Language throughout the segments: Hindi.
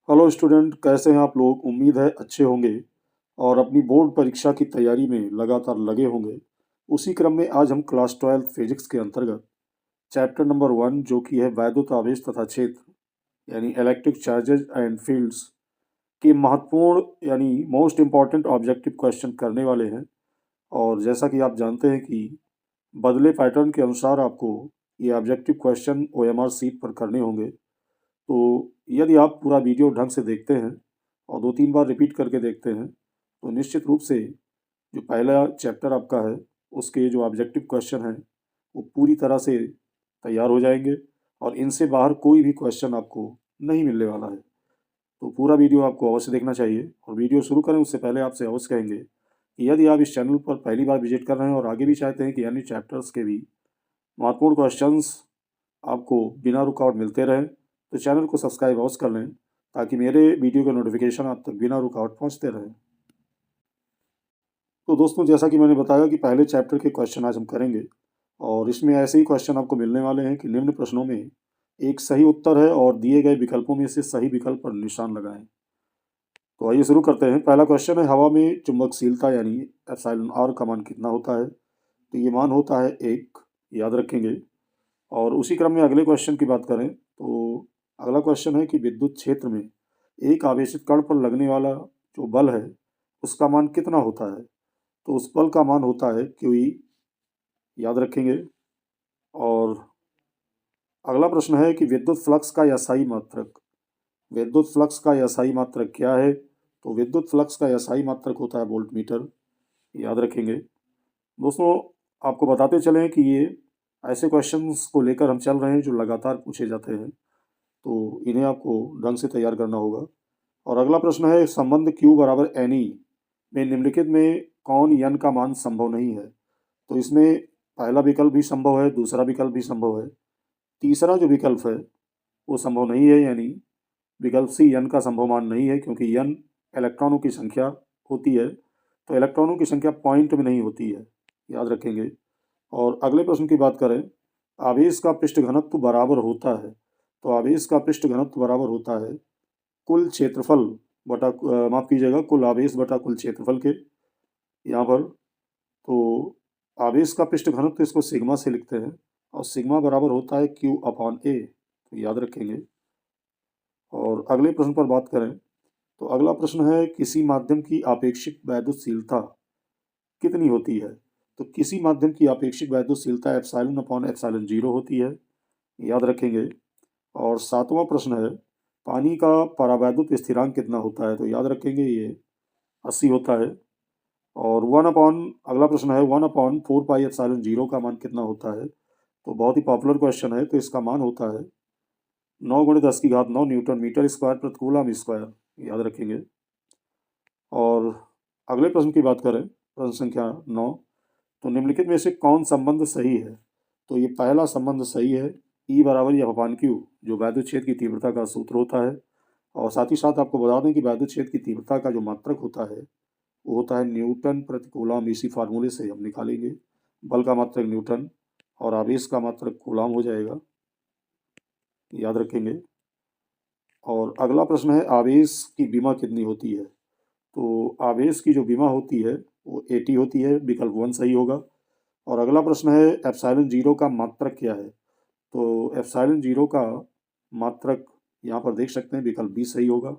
हेलो स्टूडेंट, कैसे हैं आप लोग? उम्मीद है अच्छे होंगे और अपनी बोर्ड परीक्षा की तैयारी में लगातार लगे होंगे। उसी क्रम में आज हम क्लास 12 फिजिक्स के अंतर्गत चैप्टर नंबर 1 जो कि है वैद्युत आवेश तथा क्षेत्र यानी इलेक्ट्रिक चार्जेज एंड फील्ड्स के महत्वपूर्ण यानी मोस्ट इम्पॉर्टेंट ऑब्जेक्टिव क्वेश्चन करने वाले हैं। और जैसा कि आप जानते हैं कि बदले पैटर्न के अनुसार आपको ये ऑब्जेक्टिव क्वेश्चन ओएमआर सीट पर करने होंगे। तो यदि आप पूरा वीडियो ढंग से देखते हैं और 2-3 बार रिपीट करके देखते हैं, तो निश्चित रूप से जो पहला चैप्टर आपका है, उसके जो ऑब्जेक्टिव क्वेश्चन हैं, वो पूरी तरह से तैयार हो जाएँगे और इनसे बाहर कोई भी क्वेश्चन आपको नहीं मिलने वाला है। तो पूरा वीडियो आपको अवश्य देखना चाहिए और वीडियो शुरू करें उससे पहले आपसे अवश्य कहेंगे कि यदि आप इस चैनल पर पहली बार विज़िट कर रहे हैं और आगे भी चाहते हैं कि अन्य चैप्टर्स के भी महत्वपूर्ण क्वेश्चंस आपको बिना रुकावट मिलते रहें, तो चैनल को सब्सक्राइब अवश्य कर लें ताकि मेरे वीडियो के नोटिफिकेशन आप तक बिना रुकावट पहुंचते रहें। तो दोस्तों, जैसा कि मैंने बताया कि पहले चैप्टर के क्वेश्चन आज हम करेंगे और इसमें ऐसे ही क्वेश्चन आपको मिलने वाले हैं कि निम्न प्रश्नों में एक सही उत्तर है और दिए गए विकल्पों में से सही विकल्प पर निशान लगाएं। तो आइए शुरू करते हैं। पहला क्वेश्चन है, हवा में चुंबकशीलता यानी एप्सिलॉन आर का मान कितना होता है? तो ये मान होता है 1, याद रखेंगे। और उसी क्रम में अगले क्वेश्चन की बात करें तो अगला क्वेश्चन है कि विद्युत क्षेत्र में एक आवेशित कण पर लगने वाला जो बल है उसका मान कितना होता है? तो उस बल का मान होता है क्यू ई, याद रखेंगे। और अगला प्रश्न है कि विद्युत फ्लक्स का एसआई मात्रक क्या है? तो विद्युत फ्लक्स का एसआई मात्रक होता है वोल्ट मीटर, याद रखेंगे। दोस्तों, आपको बताते चलें कि ये ऐसे क्वेश्चंस को लेकर हम चल रहे हैं जो लगातार पूछे जाते हैं, तो इन्हें आपको ढंग से तैयार करना होगा। और अगला प्रश्न है, संबंध Q बराबर NE में निम्नलिखित में कौन n का मान संभव नहीं है? तो इसमें पहला विकल्प भी संभव है, दूसरा विकल्प भी संभव है, तीसरा जो विकल्प है वो संभव नहीं है, यानी विकल्प सी n का संभव मान नहीं है क्योंकि n इलेक्ट्रॉनों की संख्या होती है, तो इलेक्ट्रॉनों की संख्या पॉइंट में नहीं होती है, याद रखेंगे। और अगले प्रश्न की बात करें, आवेश का पृष्ठ घनत्व बराबर होता है, तो आवेश का पृष्ठ घनत्व बराबर होता है कुल क्षेत्रफल बटा माफ़ कीजिएगा, कुल आवेश बटा कुल क्षेत्रफल के। यहाँ पर तो आवेश का पृष्ठ घनत्व इसको सिग्मा से लिखते हैं और सिग्मा बराबर होता है Q अपॉन A, तो याद रखेंगे। और अगले प्रश्न पर बात करें तो अगला प्रश्न है, किसी माध्यम की आपेक्षिक वैद्युतशीलता कितनी होती है? तो किसी माध्यम की आपेक्षिक वैद्युतशीलता एप्सिलॉन अपॉन एप्सिलॉन 0 होती है, याद रखेंगे। और सातवां प्रश्न है, पानी का परावैद्युत स्थिरांक कितना होता है? तो याद रखेंगे ये 80 होता है। और अगला प्रश्न है, 1/4 पाई एप्सिलॉन 0 का मान कितना होता है? तो बहुत ही पॉपुलर क्वेश्चन है, तो इसका मान होता है 9 × 10⁹ न्यूटन मीटर स्क्वायर प्रति कूलम स्क्वायर, याद रखेंगे। और अगले प्रश्न की बात करें, प्रश्न संख्या 9, तो निम्नलिखित में से कौन संबंध सही है? तो ये पहला संबंध सही है, ई बराबर एफ अपान क्यू जो वैद्युत क्षेत्र की तीव्रता का सूत्र होता है। और साथ ही साथ आपको बता दें कि वैद्युत क्षेत्र की तीव्रता का जो मात्रक होता है वो होता है न्यूटन प्रति कूलम। इसी फार्मूले से हम निकालेंगे, बल का मात्रक न्यूटन और आवेश का मात्रक कूलम हो जाएगा, याद रखेंगे। और अगला प्रश्न है, आवेश की विमा कितनी होती है? तो आवेश की जो विमा होती है वो 80 होती है, विकल्प 1 सही होगा। और अगला प्रश्न है, एप्सिलॉन 0 का मात्रक क्या है? तो एप्सिलॉन 0 का मात्रक यहाँ पर देख सकते हैं, विकल्प बी सही होगा।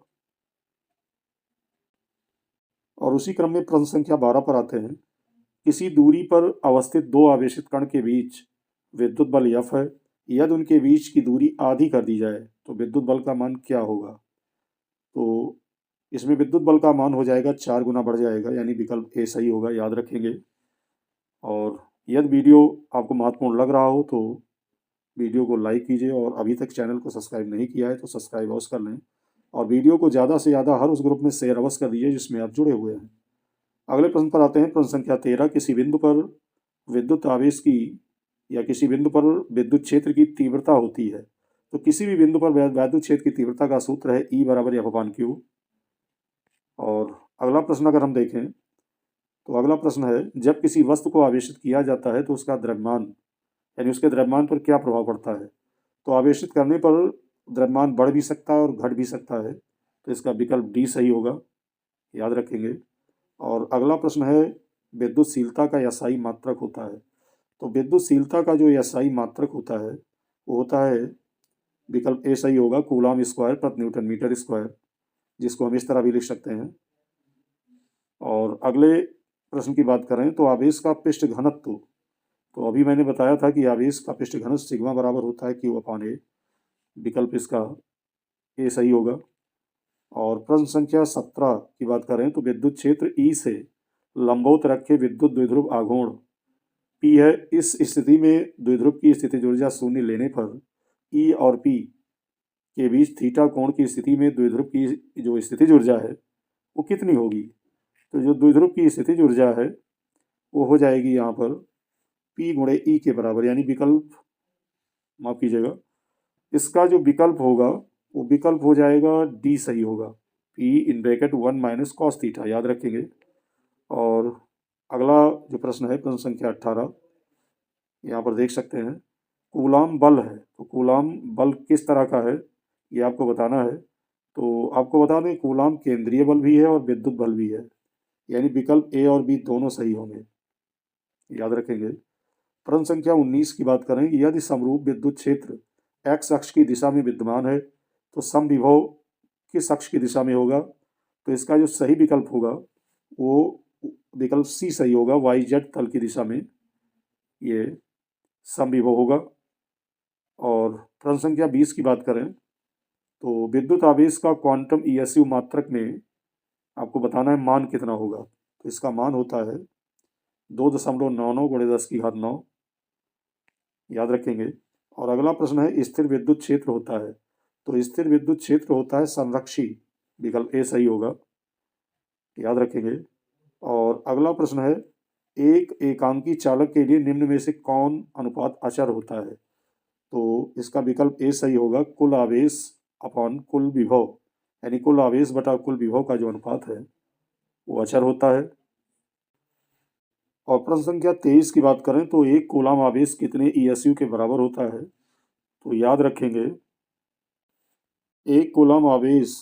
और उसी क्रम में प्रश्न संख्या 12 पर आते हैं, किसी दूरी पर अवस्थित दो आवेशित कण के बीच विद्युत बल F है, यदि उनके बीच की दूरी आधी कर दी जाए तो विद्युत बल का मान क्या होगा? तो इसमें विद्युत बल का मान हो जाएगा 4 गुना बढ़ जाएगा, यानी विकल्प ए सही होगा, याद रखेंगे। और यदि वीडियो आपको महत्वपूर्ण लग रहा हो तो वीडियो को लाइक कीजिए और अभी तक चैनल को सब्सक्राइब नहीं किया है तो सब्सक्राइब अवश्य कर लें और वीडियो को ज़्यादा से ज़्यादा हर उस ग्रुप में शेयर अवश्य कर दीजिए जिसमें आप जुड़े हुए हैं। अगले प्रश्न पर आते हैं, प्रश्न संख्या 13, किसी बिंदु पर विद्युत आवेश की या किसी बिंदु पर विद्युत क्षेत्र की तीव्रता होती है, तो किसी भी बिंदु पर वैद्युत क्षेत्र की तीव्रता का सूत्र है ई बराबर एफ अपान क्यू। और अगला प्रश्न अगर हम देखें तो अगला प्रश्न है, जब किसी वस्तु को आवेशित किया जाता है तो उसका द्रव्यमान यानी उसके द्रव्यमान पर क्या प्रभाव पड़ता है? तो आवेशित करने पर द्रव्यमान बढ़ भी सकता है और घट भी सकता है, तो इसका विकल्प डी सही होगा, याद रखेंगे। और अगला प्रश्न है, विद्युतशीलता का एसआई मात्रक होता है। तो विद्युतशीलता का जो एसआई मात्रक होता है वो होता है, विकल्प ए सही होगा, कूलाम स्क्वायर प्रति न्यूटन मीटर स्क्वायर, जिसको हम इस तरह भी लिख सकते हैं। और अगले प्रश्न की बात करें तो आवेश का पृष्ठ घनत्व, तो अभी मैंने बताया था कि आवेश का पृष्ठ घनत्व सिग्मा बराबर होता है Q/A, विकल्प इसका ए सही होगा। और प्रश्न संख्या 17 की बात करें तो विद्युत क्षेत्र ई से लंबवत रखे विद्युत द्विध्रुव आघूर्ण पी है। इस स्थिति में द्विध्रुव की स्थितिज ऊर्जा शून्य लेने पर ई और पी के बीच थीटा कोण की स्थिति में द्विध्रुव की जो स्थितिज ऊर्जा है वो कितनी होगी। तो जो द्विध्रुव की स्थितिज ऊर्जा है वो हो जाएगी यहाँ पर P गुणे ई के बराबर, यानी विकल्प, माफ कीजिएगा, इसका जो विकल्प होगा वो विकल्प हो जाएगा डी सही होगा, P in bracket 1 minus cos theta, याद रखेंगे। और अगला जो प्रश्न है, प्रश्न संख्या 18, यहाँ पर देख सकते हैं, कूलाम बल है। तो कूलाम बल किस तरह का है ये आपको बताना है। तो आपको बता दें, कूलाम केंद्रीय बल भी है और विद्युत बल भी है, यानी विकल्प ए और बी दोनों सही होंगे, याद रखेंगे। प्रश्न संख्या 19 की बात करें, यदि समरूप विद्युत क्षेत्र एक्स अक्ष की दिशा में विद्यमान है तो समविभव किस अक्ष की दिशा में होगा। तो इसका जो सही विकल्प होगा वो विकल्प सी सही होगा, वाई जेड तल की दिशा में ये समविभव होगा। और प्रश्न संख्या 20 की बात करें तो विद्युत आवेश का क्वांटम ईएसयू मात्रक में आपको बताना है मान कितना होगा। तो इसका मान होता है 2.99 गुणे 10⁹, याद रखेंगे। और अगला प्रश्न है, स्थिर विद्युत क्षेत्र होता है। तो स्थिर विद्युत क्षेत्र होता है संरक्षी, विकल्प ए सही होगा, याद रखेंगे। और अगला प्रश्न है, एक एकांकी चालक के लिए निम्न में से कौन अनुपात अचर होता है। तो इसका विकल्प ए सही होगा, कुल आवेश अपॉन कुल विभव, यानी कुल आवेश बटा कुल विभव का जो अनुपात है वो अचर होता है। और प्रश्न संख्या 23 की बात करें तो एक कूलाम आवेश कितने ईएसयू के बराबर होता है। तो याद रखेंगे, एक कूलाम आवेश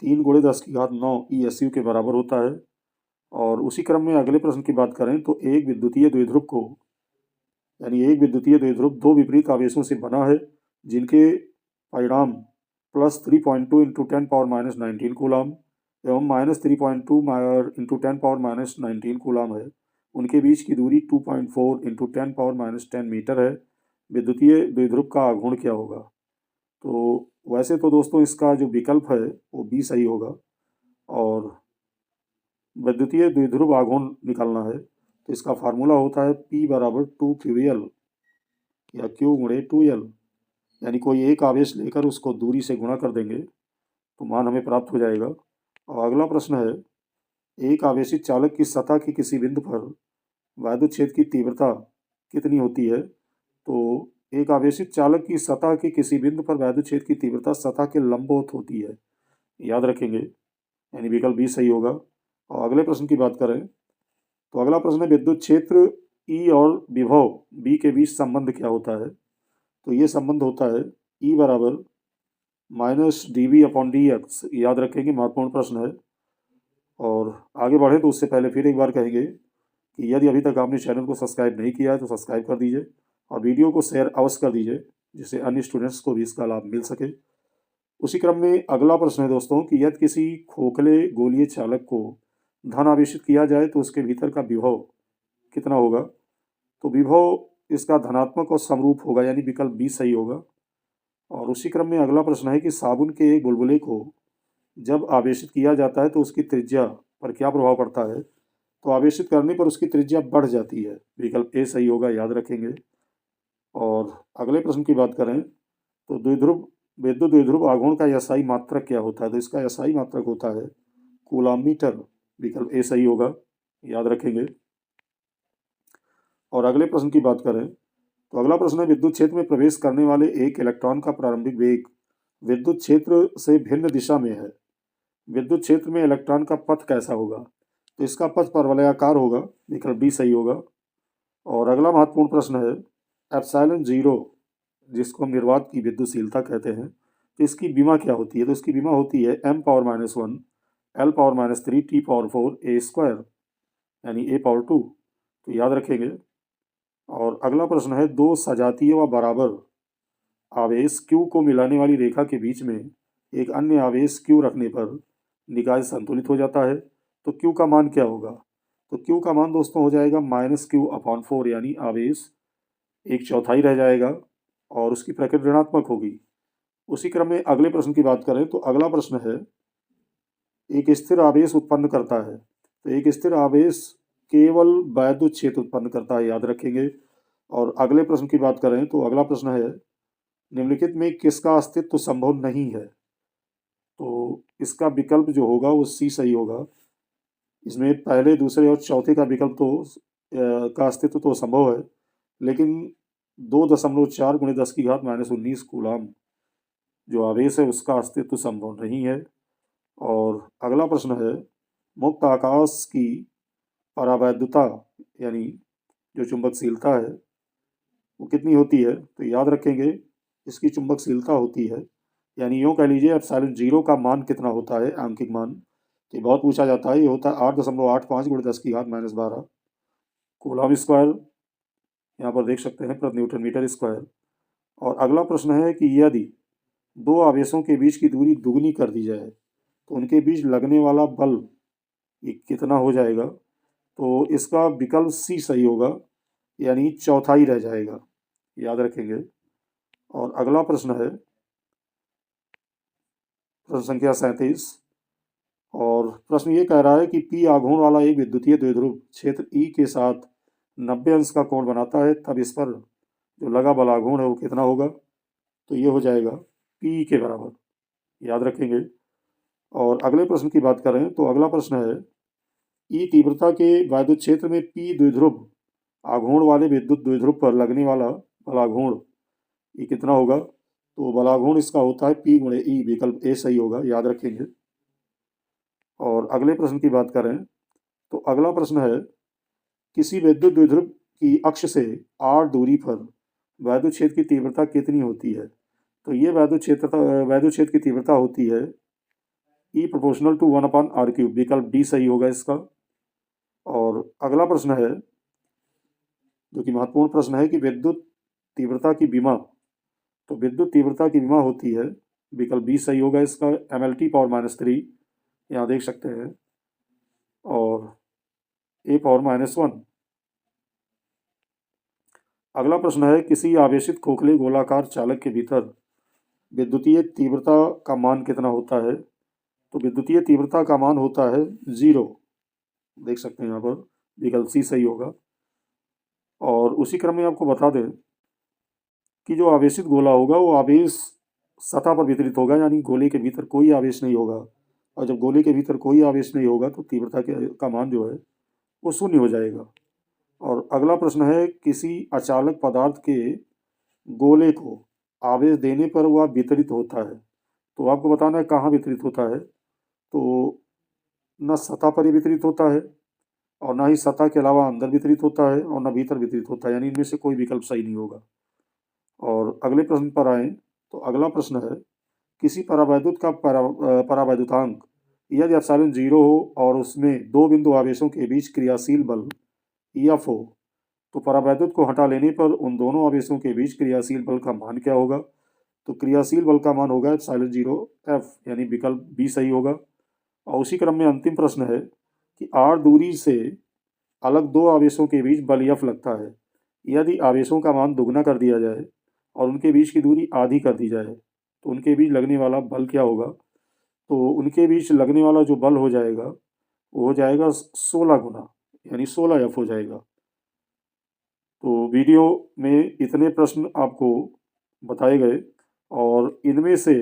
3 गुणे 10⁹ ईएसयू के बराबर होता है। और उसी क्रम में अगले प्रश्न की बात करें तो एक विद्युतीय द्विध्रुव को, यानी एक विद्युतीय द्विध्रुव दो विपरीत आवेशों से बना है जिनके परिणाम +3.2 इंटू 10⁻⁻19 कूलाम एवं -3.2 इंटू 10⁻⁻19 कूलाम है। उनके बीच की दूरी 2.4 इंटू 10⁻⁻10 मीटर है। विद्युतीय द्विध्रुव का आघूर्ण क्या होगा। तो वैसे तो दोस्तों इसका जो विकल्प है वो बी सही होगा। और विद्युतीय द्विध्रुव आघूर्ण निकालना है तो इसका फार्मूला होता है P बराबर 2QL या Q गुणे 2L, यानी कोई एक आवेश लेकर उसको दूरी से गुणा कर देंगे तो मान हमें प्राप्त हो जाएगा। और अगला प्रश्न है, एक आवेशित चालक की सतह की किसी बिंदु पर वैद्युत क्षेत्र की तीव्रता कितनी होती है। तो एक आवेशित चालक की सतह के किसी बिंदु पर वैद्युत क्षेत्र की तीव्रता सतह के लंबवत होती है, याद रखेंगे, यानी विकल्प बी सही होगा। और अगले प्रश्न की बात करें तो अगला प्रश्न है, विद्युत क्षेत्र ई और विभव बी के बीच संबंध क्या होता है। तो ये संबंध होता है ई बराबर -dV/dx, याद रखेंगे, महत्वपूर्ण प्रश्न है। और आगे बढ़े तो उससे पहले फिर एक बार कहेंगे कि यदि अभी तक आपने चैनल को सब्सक्राइब नहीं किया है तो सब्सक्राइब कर दीजिए और वीडियो को शेयर अवश्य कर दीजिए जिससे अन्य स्टूडेंट्स को भी इसका लाभ मिल सके। उसी क्रम में अगला प्रश्न है दोस्तों कि यदि किसी खोखले गोलीय चालक को धन आवेशित किया जाए तो उसके भीतर का विभव कितना होगा। तो विभव इसका धनात्मक और समरूप होगा, यानी विकल्प बी सही होगा। और उसी क्रम में अगला प्रश्न है कि साबुन के एक बुलबुले को जब आवेशित किया जाता है तो उसकी त्रिज्या पर क्या प्रभाव पड़ता है। तो आवेशित करने पर उसकी त्रिज्या बढ़ जाती है, विकल्प ए सही होगा, याद रखेंगे। और अगले प्रश्न की बात करें तो विद्युत द्विध्रुव आघूर्ण का एसआई मात्रक क्या होता है। तो इसका एसआई मात्रक होता है कूलाम मीटर, विकल्प ए सही होगा, याद रखेंगे। और अगले प्रश्न की बात करें तो अगला प्रश्न है, विद्युत क्षेत्र में प्रवेश करने वाले एक इलेक्ट्रॉन का प्रारंभिक वेग विद्युत क्षेत्र से भिन्न दिशा में है। विद्युत क्षेत्र में इलेक्ट्रॉन का पथ कैसा होगा। तो इसका पथ परवलयाकार होगा, विकल्प बी सही होगा। और अगला महत्वपूर्ण प्रश्न है, एप्सिलॉन 0 जिसको हम निर्वात की विद्युतशीलता कहते हैं, तो इसकी बीमा क्या होती है? तो इसकी बीमा होती है m⁻⁻1 l⁻³ t⁻4 a square यानी a⁻2। तो याद रखेंगे। और अगला प्रश्न है, दो सजातीय व बराबर आवेश Q को मिलाने वाली रेखा के बीच में एक अन्य आवेश Q रखने पर निकाय संतुलित हो जाता है, तो Q का मान क्या होगा? तो Q का मान दोस्तों हो जाएगा -Q/4 यानी आवेश 1/4 रह जाएगा और उसकी प्रकृति ऋणात्मक होगी। उसी क्रम में अगले प्रश्न की बात करें तो अगला प्रश्न है, एक स्थिर आवेश उत्पन्न करता है। तो एक स्थिर आवेश केवल वैद्युत क्षेत्र उत्पन्न करता है, याद रखेंगे। और अगले प्रश्न की बात करें तो अगला प्रश्न है, निम्नलिखित में किसका अस्तित्व संभव नहीं है? तो इसका विकल्प जो होगा वो सी सही होगा। इसमें पहले, दूसरे और चौथे का विकल्प तो का अस्तित्व तो संभव है, लेकिन 2.4 × 10⁻19 कूलाम जो आवेश है उसका अस्तित्व संभव नहीं है। और अगला प्रश्न है, मुक्त आकाश की परावैद्युता यानी जो चुंबकशीलता है वो कितनी होती है? तो याद रखेंगे इसकी चुंबकशीलता होती है, यानी यूँ कह लीजिए ε0 का मान कितना होता है, आंकिक मान। तो बहुत पूछा जाता है, ये होता है 8.85 × 10⁻12 कूलम स्क्वायर। यहाँ पर देख सकते हैं प्रति न्यूटन मीटर स्क्वायर। और अगला प्रश्न है कि यदि दो आवेशों के बीच की दूरी दुगनी कर दी जाए तो उनके बीच लगने वाला बल ये कितना हो जाएगा? तो इसका विकल्प सी सही होगा, यानी चौथाई रह जाएगा, याद रखेंगे। और अगला प्रश्न है प्रश्न संख्या 37 और प्रश्न ये कह रहा है कि पी आघूर्ण वाला एक विद्युतीय द्विध्रुव क्षेत्र ई के साथ 90 अंश का कोण बनाता है, तब इस पर जो लगा बल आघूर्ण है वो कितना होगा? तो ये हो जाएगा पी के बराबर, याद रखेंगे। और अगले प्रश्न की बात करें तो अगला प्रश्न है, ई तीव्रता के वैद्युत क्षेत्र में पी द्विध्रुव आघूर्ण वाले विद्युत द्विध्रुव पर लगने वाला बलाघूर्ण ये कितना होगा? तो बलाघूर्ण इसका होता है P × E, विकल्प ए सही होगा, याद रखेंगे। और अगले प्रश्न की बात करें तो अगला प्रश्न है, किसी विद्युत द्विध्रुव की अक्ष से r दूरी पर वैद्युत क्षेत्र की तीव्रता कितनी होती है? तो ये वैद्युत क्षेत्र की तीव्रता होती है E ∝ 1/r³, विकल्प डी सही होगा इसका। और अगला प्रश्न है जो कि महत्वपूर्ण प्रश्न है कि विद्युत तीव्रता की विमा, तो विद्युत तीव्रता की विमा होती है, विकल्प बी सही होगा इसका, mLT⁻³ यहाँ देख सकते हैं, और a⁻⁻1। अगला प्रश्न है, किसी आवेशित खोखले गोलाकार चालक के भीतर विद्युतीय तीव्रता का मान कितना होता है? तो विद्युतीय तीव्रता का मान होता है 0, देख सकते हैं यहाँ पर, विकल्प सी सही होगा। और उसी क्रम में आपको बता दें कि जो आवेशित गोला होगा वो आवेश सतह पर वितरित होगा, यानी गोले के भीतर कोई आवेश नहीं होगा। और जब गोले के भीतर कोई आवेश नहीं होगा तो तीव्रता का मान जो है वो शून्य हो जाएगा। और अगला प्रश्न है, किसी अचालक पदार्थ के गोले को आवेश देने पर वह वितरित होता है, तो आपको बताना है कहाँ वितरित होता है। तो न सतह पर ही वितरित होता है, और ना ही सतह के अलावा अंदर वितरित होता है, और न भीतर वितरित होता है, यानी इनमें से कोई विकल्प सही नहीं होगा। और अगले प्रश्न पर आए तो अगला प्रश्न है, किसी परावैद्युत का परावैद्युतांक यदि ε0 हो और उसमें दो बिंदु आवेशों के बीच क्रियाशील बल F हो, तो परावैद्युत को हटा लेने पर उन दोनों आवेशों के बीच क्रियाशील बल का मान क्या होगा? तो क्रियाशील बल का मान होगा ε0F, यानी विकल्प बी सही होगा। और उसी क्रम में अंतिम प्रश्न है कि r दूरी से अलग दो आवेशों के बीच बल F लगता है, यदि आवेशों का मान दुगना कर दिया जाए और उनके बीच की दूरी आधी कर दी जाए तो उनके बीच लगने वाला बल क्या होगा? तो उनके बीच लगने वाला जो बल हो जाएगा वो हो जाएगा 16 गुना, यानी 16F हो जाएगा। तो वीडियो में इतने प्रश्न आपको बताए गए, और इनमें से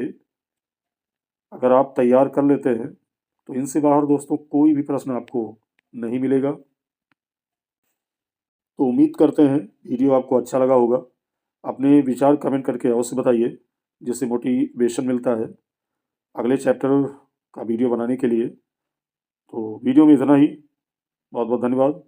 अगर आप तैयार कर लेते हैं तो इनसे बाहर दोस्तों कोई भी प्रश्न आपको नहीं मिलेगा। तो उम्मीद करते हैं वीडियो आपको अच्छा लगा होगा। अपने विचार कमेंट करके अवश्य बताइए, जिससे मोटिवेशन मिलता है अगले चैप्टर का वीडियो बनाने के लिए। तो वीडियो में इतना ही, बहुत बहुत धन्यवाद।